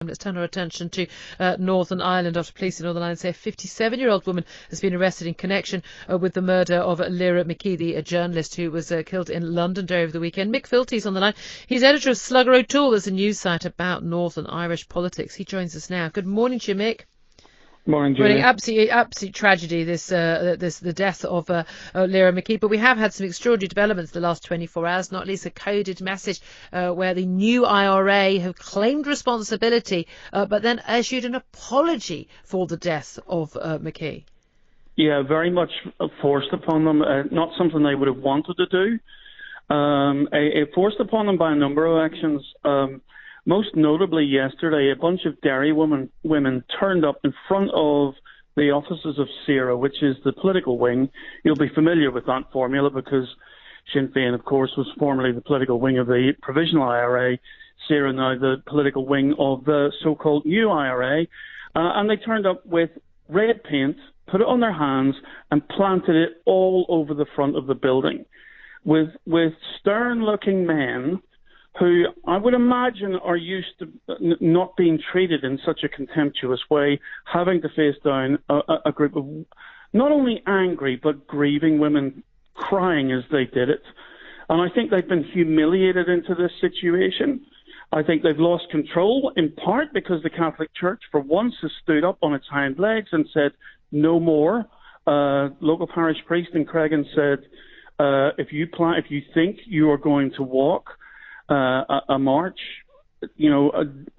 Let's turn our attention to Northern Ireland after police in Northern Ireland say a 57-year-old woman has been arrested in connection with the murder of Lyra McKee, the journalist who was killed in Londonderry over the weekend. Mick Filty's on the line. He's editor of Slugger O'Toole. There's a news site about Northern Irish politics. He joins us now. Good morning to you, Mick. Morning, Julia. Absolute tragedy, the death of Lyra McKee. But we have had some extraordinary developments the last 24 hours, not least a coded message where the new IRA have claimed responsibility, but then issued an apology for the death of McKee. Yeah, very much forced upon them. Not something they would have wanted to do. Forced upon them by a number of actions. Most notably yesterday, a bunch of Derry women turned up in front of the offices of SERA, which is the political wing. You'll be familiar with that formula because Sinn Féin, of course, was formerly the political wing of the provisional IRA, SERA now the political wing of the so-called new IRA. And they turned up with red paint, put it on their hands, and planted it all over the front of the building with stern-looking men who I would imagine are used to not being treated in such a contemptuous way, having to face down a group of not only angry but grieving women crying as they did it. And I think they've been humiliated into this situation. I think they've lost control, in part because the Catholic Church for once has stood up on its hind legs and said, no more. Local parish priest in Cregan said, if you think you are going to walk a march,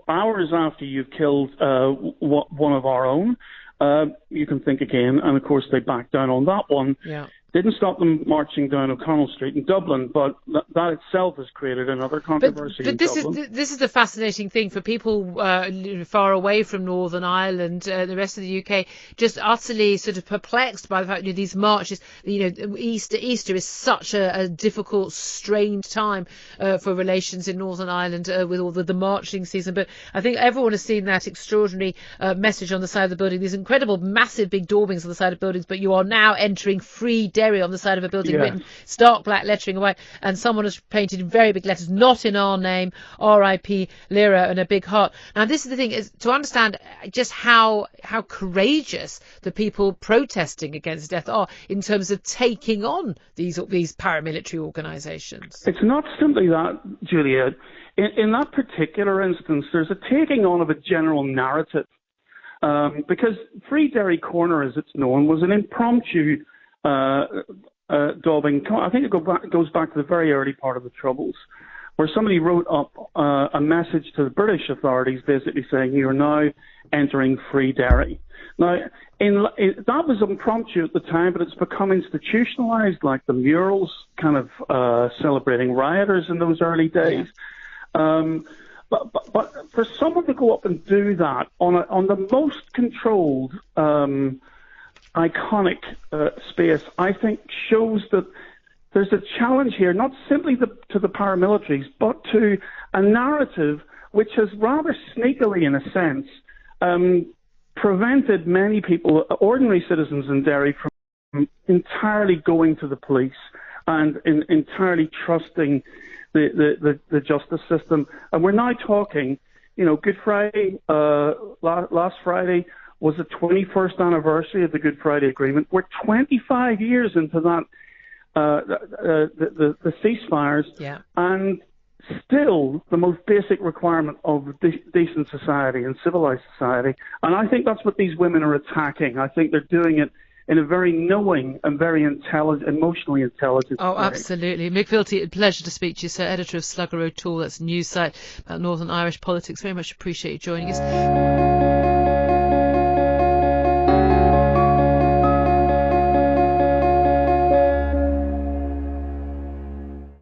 hours after you've killed one of our own, you can think again. And of course, they backed down on that one. Yeah. Didn't stop them marching down O'Connell Street in Dublin, but that itself has created another controversy in Dublin. This is the fascinating thing for people far away from Northern Ireland, the rest of the UK, just utterly sort of perplexed by the fact that these marches, Easter is such a difficult, strange time for relations in Northern Ireland with all the marching season. But I think everyone has seen that extraordinary message on the side of the building, these incredible, massive, big daubings on the side of buildings, but you are now entering free Derry on the side of a building, written stark black lettering away, and someone has painted in very big letters, not in our name, R.I.P. Lyra, and a big heart. Now, this is the thing, is to understand just how courageous the people protesting against death are in terms of taking on these paramilitary organisations. It's not simply that, Julia. In that particular instance, there's a taking on of a general narrative. Because Free Derry Corner, as it's known, was an impromptu daubing. I think it goes back to the very early part of the Troubles, where somebody wrote up a message to the British authorities basically saying, you are now entering Free Derry. Now, that was impromptu at the time, but it's become institutionalized, like the murals kind of celebrating rioters in those early days. But for someone to go up and do that on the most controlled iconic space, I think shows that there's a challenge here, not simply to the paramilitaries, but to a narrative which has rather sneakily, in a sense, prevented many people, ordinary citizens in Derry, from entirely going to the police and entirely trusting the justice system. And we're now talking, Good Friday, last Friday, was the 21st anniversary of the Good Friday Agreement. We're 25 years into that, the ceasefires, and still the most basic requirement of decent society and civilized society. And I think that's what these women are attacking. I think they're doing it in a very knowing and very intelligent, emotionally intelligent way. Absolutely. Mick Filty, a pleasure to speak to you, sir. Editor of Slugger O'Toole, that's a news site about Northern Irish politics. Very much appreciate you joining us.